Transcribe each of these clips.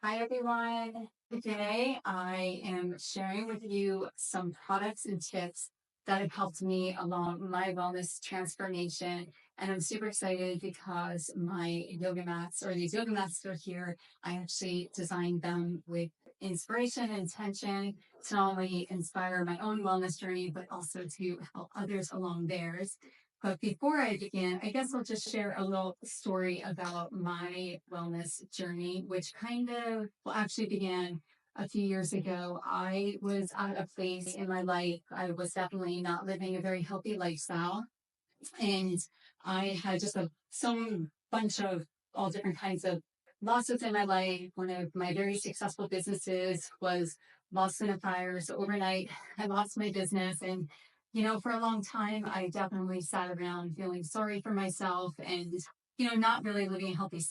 Hi everyone. Today I am sharing with you some products and tips that have helped me along my wellness transformation. And I'm super excited because my yoga mats or these yoga mats that are here, I actually designed them with inspiration and intention to not only inspire my own wellness journey, but also to help others along theirs. But before I begin, I guess I'll just share a little story about my wellness journey, which kind of well actually began a few years ago. I was at a place in my life, I was definitely not living a very healthy lifestyle. And I had just some bunch of all different kinds of losses in my life. One of my very successful businesses was lost in a fire. So overnight, I lost my business. And, for a long time, I definitely sat around feeling sorry for myself and, not really living a healthy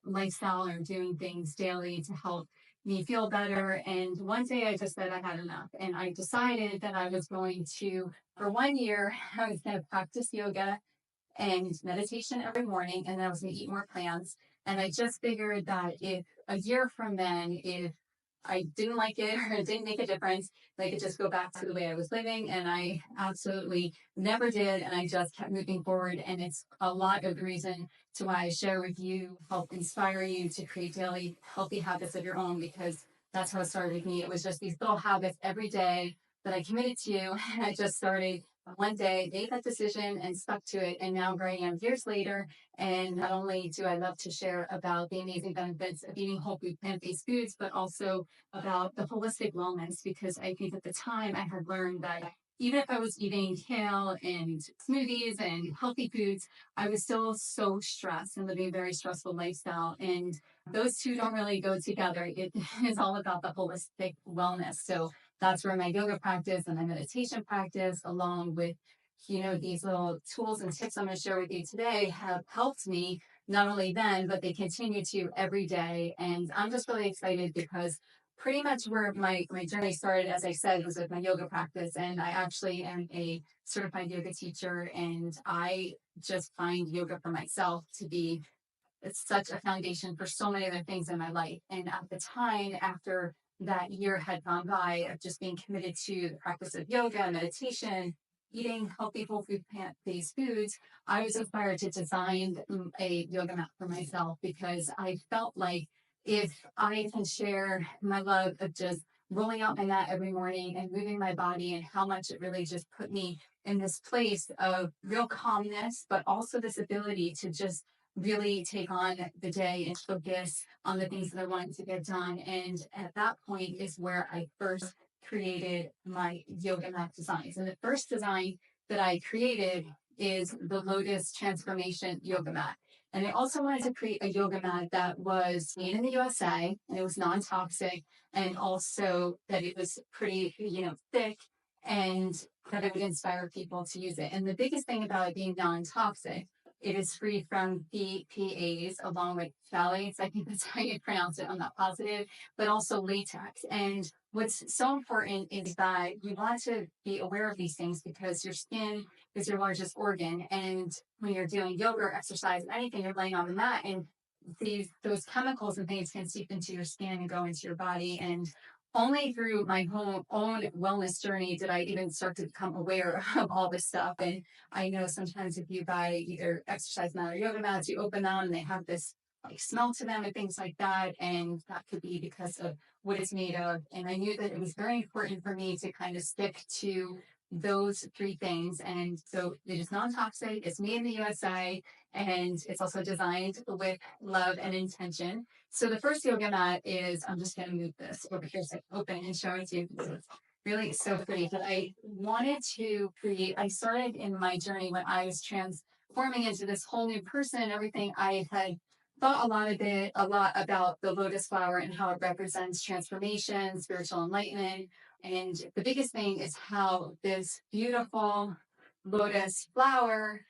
lifestyle or doing things daily to help me feel better. And one day I just said I had enough. And I decided that I was going to, for 1 year, I was going to practice yoga and meditation every morning, and then I was going to eat more plants. And I just figured that if a year from then, if I didn't like it or it didn't make a difference, I could just go back to the way I was living. And I absolutely never did. And I just kept moving forward. And it's a lot of the reason to why I share with you, help inspire you to create daily healthy habits of your own, because that's how it started with me. It was just these little habits every day that I committed to. And I just started one day, made that decision and stuck to it. And now here I am years later. And not only do I love to share about the amazing benefits of eating whole food plant-based foods, but also about the holistic wellness, because I think at the time I had learned that even if I was eating kale and smoothies and healthy foods, I was still so stressed and living a very stressful lifestyle. And those two don't really go together. It is all about the holistic wellness. So that's where my yoga practice and my meditation practice, along with, these little tools and tips I'm going to share with you today, have helped me not only then, but they continue to every day. And I'm just really excited because pretty much where my journey started, as I said, was with my yoga practice. And I actually am a certified yoga teacher. And I just find yoga for myself to be it's such a foundation for so many other things in my life. And at the time, after that year had gone by of just being committed to the practice of yoga, meditation, eating healthy whole food plant-based foods, I was inspired to design a yoga mat for myself because I felt like if I can share my love of just rolling out my mat every morning and moving my body and how much it really just put me in this place of real calmness, but also this ability to just really take on the day and focus on the things that I wanted to get done. And at that point is where I first created my yoga mat designs. And the first design that I created is the Lotus Transformation Yoga Mat. And I also wanted to create a yoga mat that was made in the USA and it was non-toxic, and also that it was pretty, thick, and that it would inspire people to use it. And the biggest thing about it being non-toxic, it is free from BPAs along with phthalates. I think that's how you pronounce it. I'm not positive, but also latex. And what's so important is that you want to be aware of these things because your skin is your largest organ. And when you're doing yoga or exercise, anything, you're laying on the mat, and those chemicals and things can seep into your skin and go into your body. And only through my own wellness journey did I even start to become aware of all this stuff. And I know sometimes if you buy either exercise mat or yoga mats, you open them and they have this like smell to them and things like that. And that could be because of what it's made of. And I knew that it was very important for me to kind of stick to those three things. And so it is non-toxic, it's made in the USA, and it's also designed with love and intention. So the first yoga mat is, I'm just going to move this over here so I can open and show it to you because it's really so pretty. But I wanted to create, I started in my journey when I was transforming into this whole new person and everything. I had thought a lot about the lotus flower and how it represents transformation, spiritual enlightenment. And the biggest thing is how this beautiful lotus flower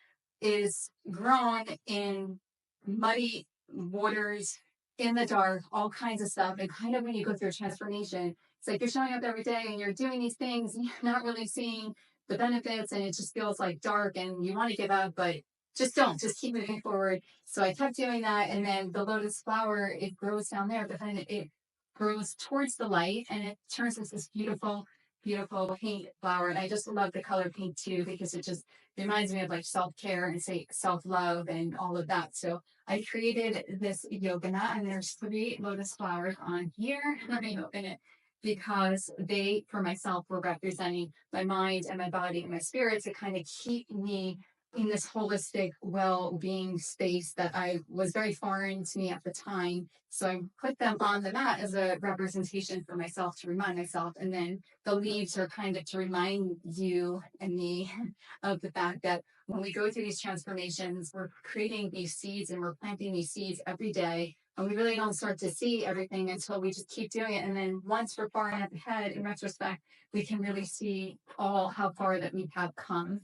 is grown in muddy waters in the dark, all kinds of stuff. And kind of when you go through a transformation, it's like you're showing up every day and you're doing these things and you're not really seeing the benefits, and it just feels like dark and you want to give up, but just don't, just keep moving forward. So I kept doing that. And then the lotus flower, it grows down there, but then it grows towards the light and it turns into this beautiful, beautiful pink flower. And I just love the color pink too, because it just reminds me of like self-care and say self-love and all of that. So I created this yoga mat and there's three lotus flowers on here. Let me open it because they, for myself, were representing my mind and my body and my spirit to kind of keep me in this holistic well-being space that I was very foreign to me at the time. So I put them on the mat as a representation for myself to remind myself. And then the leaves are kind of to remind you and me of the fact that when we go through these transformations, we're creating these seeds and we're planting these seeds every day. And we really don't start to see everything until we just keep doing it. And then once we're far enough ahead in retrospect, we can really see all how far that we have come.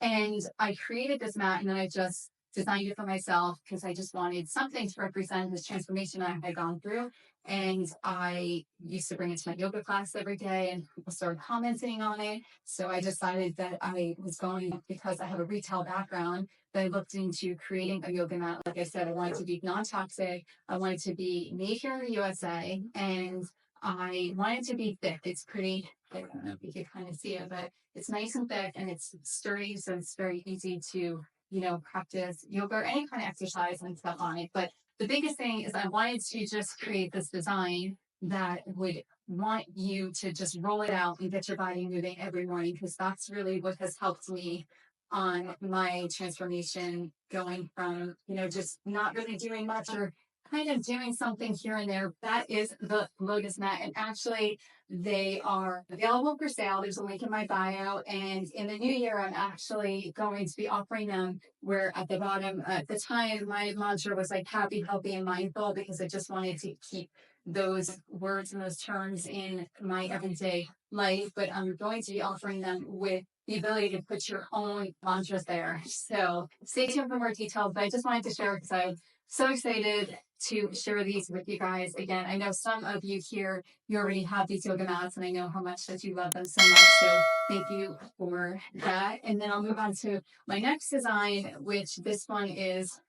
And I created this mat and then I just designed it for myself because I just wanted something to represent this transformation I had gone through. And I used to bring it to my yoga class every day and people started commenting on it. So I decided that I was going, because I have a retail background, that I looked into creating a yoga mat. Like I said, I wanted to be non-toxic. I wanted to be made here in the USA. And I wanted to be thick. It's pretty, I don't know if you can kind of see it, but it's nice and thick and it's sturdy, so it's very easy to, practice yoga or any kind of exercise and stuff on it. But the biggest thing is I wanted to just create this design that would want you to just roll it out and get your body moving every morning, because that's really what has helped me on my transformation, going from, just not really doing much or kind of doing something here and there. That is the Lotus Mat. And actually, they are available for sale. There's a link in my bio. And in the new year, I'm actually going to be offering them, where at the bottom, at the time, my mantra was like happy, healthy, and mindful, because I just wanted to keep those words and those terms in my everyday life. But I'm going to be offering them with the ability to put your own mantras there. So stay tuned for more details. But I just wanted to share because I'm so excited to share these with you guys. Again, I know some of you here, you already have these yoga mats, and I know how much that you love them so much. So thank you for that. And then I'll move on to my next design, which this one is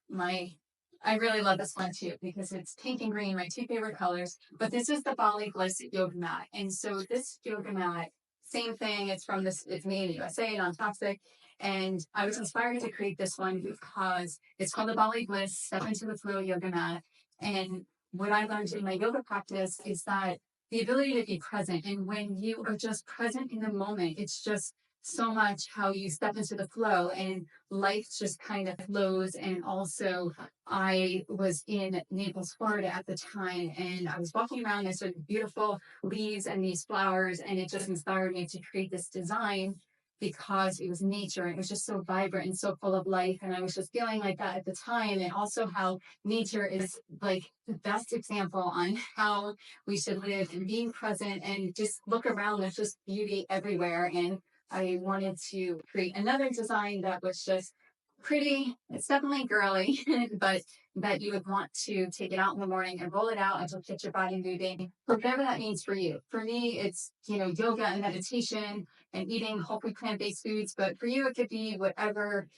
I really love this one too, because it's pink and green, my two favorite colors. But this is the Bali Bliss yoga mat. And so this yoga mat, same thing, it's made in the USA, non-toxic. And I was inspired to create this one because it's called the Bali Bliss Step into the Flow yoga mat. And what I learned in my yoga practice is that the ability to be present, and when you are just present in the moment, it's just so much how you step into the flow and life just kind of flows. And also, I was in Naples, Florida at the time, and I was walking around and I saw beautiful leaves and these flowers, and it just inspired me to create this design because it was nature. It was just so vibrant and so full of life. And I was just feeling like that at the time. And also how nature is like the best example on how we should live and being present and just look around. There's just beauty everywhere. And I wanted to create another design that was just pretty. It's definitely girly, but that you would want to take it out in the morning and roll it out until get your body moving, whatever that means for you. For me, it's, yoga and meditation and eating whole food plant-based foods. But for you, it could be whatever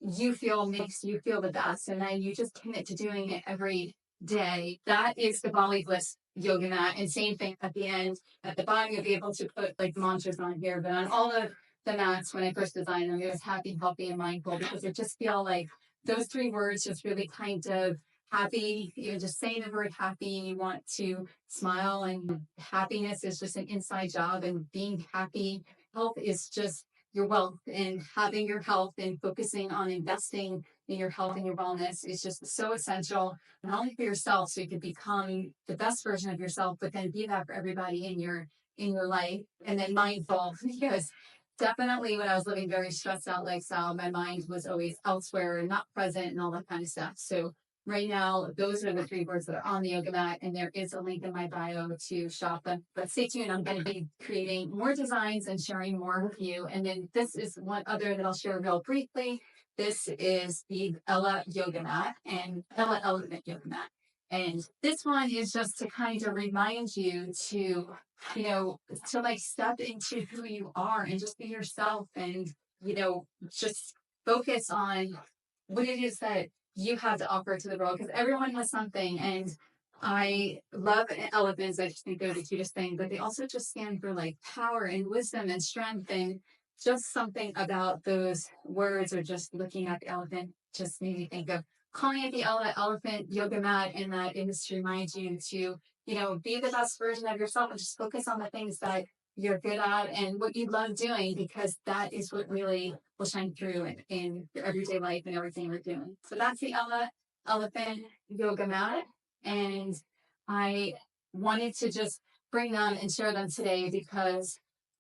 you feel makes you feel the best. And then you just commit to doing it every day. That is the Bali Bliss yoga mat. And same thing at the end. At the bottom, you'll be able to put like mantras on here. But on all of the mats, when I first designed them, it was happy, healthy, and mindful, because it just feel like those three words just really kind of happy. You're just saying the word happy, and you want to smile, and happiness is just an inside job, and being happy, health is just your wealth, and having your health and focusing on investing in your health and your wellness is just so essential, not only for yourself, so you can become the best version of yourself, but then be that for everybody in your life. And then mindful, because definitely when I was living very stressed out lifestyle, my mind was always elsewhere and not present and all that kind of stuff. So right now, those are the three words that are on the yoga mat, and there is a link in my bio to shop them. But stay tuned, I'm going to be creating more designs and sharing more with you. And then this is one other that I'll share real briefly. This is the Ella yoga mat and Ella Element yoga mat. And this one is just to kind of remind you to, to like step into who you are and just be yourself, and, just focus on what it is that you have to offer to the world, because everyone has something. And I love elephants. I just think they're the cutest thing, but they also just stand for like power and wisdom and strength. And just something about those words or just looking at the elephant just made me think of calling it the elephant yoga mat. And that it is to remind you to, be the best version of yourself and just focus on the things that you're good at and what you love doing, because that is what really will shine through in your everyday life and everything you're doing. So that's the elephant yoga mat. And I wanted to just bring them and share them today because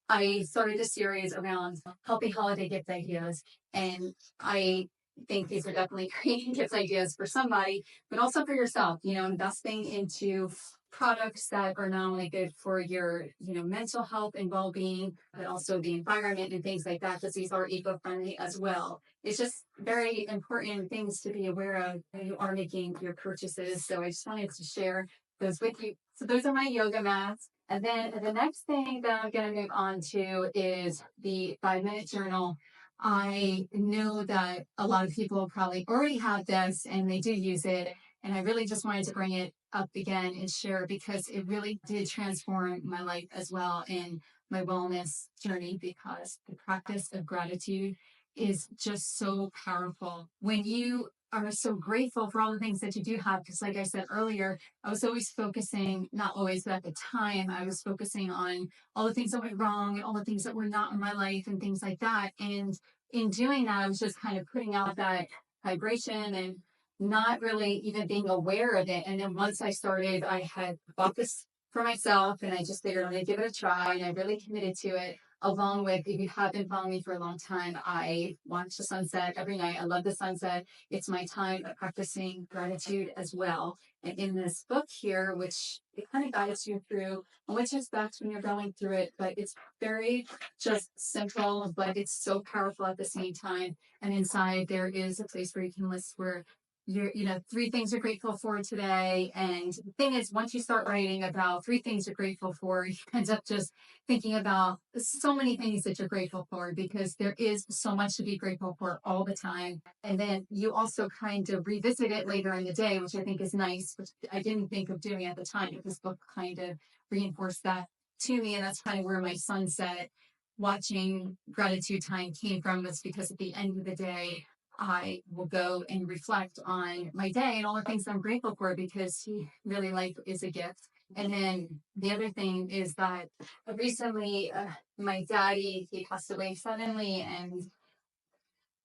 I started a series around healthy holiday gift ideas. And I think these are definitely great gift ideas for somebody, but also for yourself, investing into products that are not only good for your, mental health and well-being, but also the environment and things like that, because these are eco-friendly as well. It's just very important things to be aware of when you are making your purchases. So I just wanted to share those with you. So those are my yoga mats. And then the next thing that I'm going to move on to is the 5 minute journal. I know that a lot of people probably already have this and they do use it. And I really just wanted to bring it up again and share because it really did transform my life as well in my wellness journey, because the practice of gratitude is just so powerful when you are so grateful for all the things that you do have. Because, like I said earlier, I was always focusing, not always, but at the time, I was focusing on all the things that went wrong and all the things that were not in my life and things like that. And in doing that, I was just kind of putting out that vibration and not really even being aware of it. And then once I started, I had bought this for myself and I just figured I'm going to give it a try. And I really committed to it. Along with, if you have been following me for a long time, I watch the sunset every night. I love the sunset. It's my time of practicing gratitude as well. And in this book here, which it kind of guides you through which aspects when you're going through it, but it's very just simple, but it's so powerful at the same time. And inside there is a place where you can list where you're, 3 things you're grateful for today. And the thing is, once you start writing about 3 things you're grateful for, you end up just thinking about so many things that you're grateful for, because there is so much to be grateful for all the time. And then you also kind of revisit it later in the day, which I think is nice, which I didn't think of doing at the time, but this book kind of reinforced that to me. And that's kind of where my sunset watching gratitude time came from, was because at the end of the day, I will go and reflect on my day and all the things I'm grateful for, because he really life is a gift. And then the other thing is that recently, my daddy, he passed away suddenly, and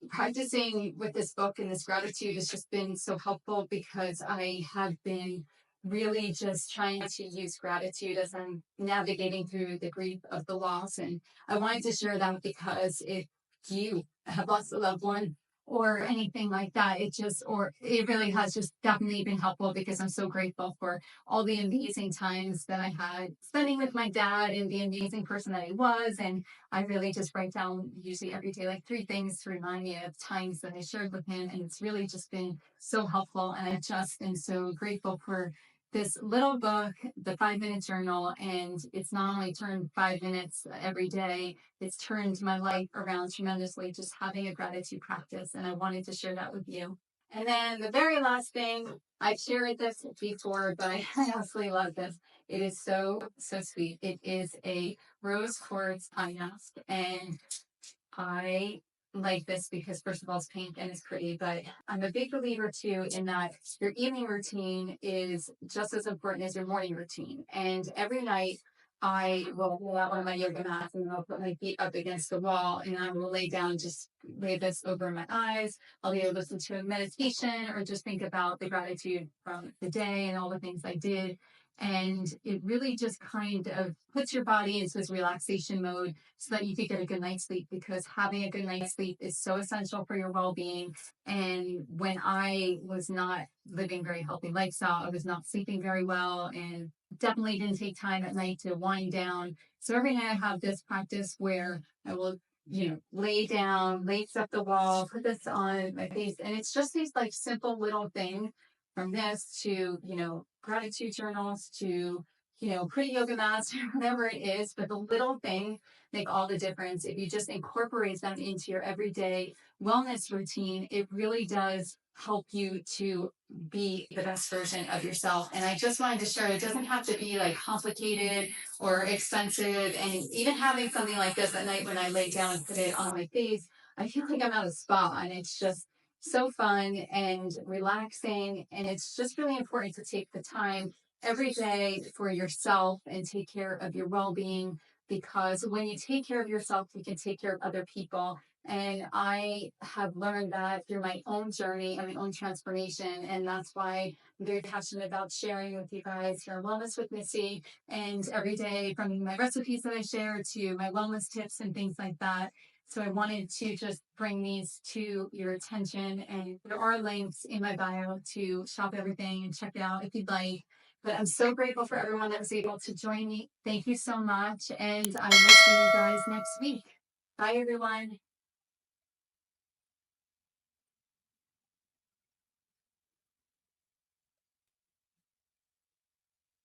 practicing with this book and this gratitude has just been so helpful, because I have been really just trying to use gratitude as I'm navigating through the grief of the loss. And I wanted to share that because if you have lost a loved one or anything like that, it really has just definitely been helpful, because I'm so grateful for all the amazing times that I had spending with my dad and the amazing person that he was. And I really just write down usually every day like 3 things to remind me of times that I shared with him. And it's really just been so helpful. And I just am so grateful for this little book, the 5 minute journal. And it's not only turned 5 minutes every day, it's turned my life around tremendously, just having a gratitude practice. And I wanted to share that with you. And then the very last thing, I've shared this before, but I absolutely love this. It is so, so sweet. It is a rose quartz eye mask. And I like this because, first of all, it's pink and it's pretty, but I'm a big believer too in that your evening routine is just as important as your morning routine. And every night I will pull out one of my yoga mats and I'll put my feet up against the wall and I will lay down, just lay this over my eyes. I'll either listen to a meditation or just think about the gratitude from the day and all the things I did. And it really just kind of puts your body into this relaxation mode so that you can get a good night's sleep, because having a good night's sleep is so essential for your well-being. And when I was not living very healthy lifestyle, I was not sleeping very well and definitely didn't take time at night to wind down. So every night I have this practice where I will, lay down, lace up the wall, put this on my face. And it's just these like simple little things, from this to, gratitude journals to pretty yoga mats or whatever it is, but the little thing make all the difference. If you just incorporate them into your everyday wellness routine, it really does help you to be the best version of yourself. And I just wanted to share it doesn't have to be like complicated or expensive. And even having something like this at night when I lay down and put it on my face, I feel like I'm at a spa and it's just so fun and relaxing. And it's just really important to take the time every day for yourself and take care of your well being because when you take care of yourself, you can take care of other people. And I have learned that through my own journey and my own transformation. And that's why I'm very passionate about sharing with you guys here Wellness with Missy. And every day, from my recipes that I share to my wellness tips and things like that. So I wanted to just bring these to your attention. And there are links in my bio to shop everything and check it out if you'd like. But I'm so grateful for everyone that was able to join me. Thank you so much. And I will see you guys next week. Bye, everyone.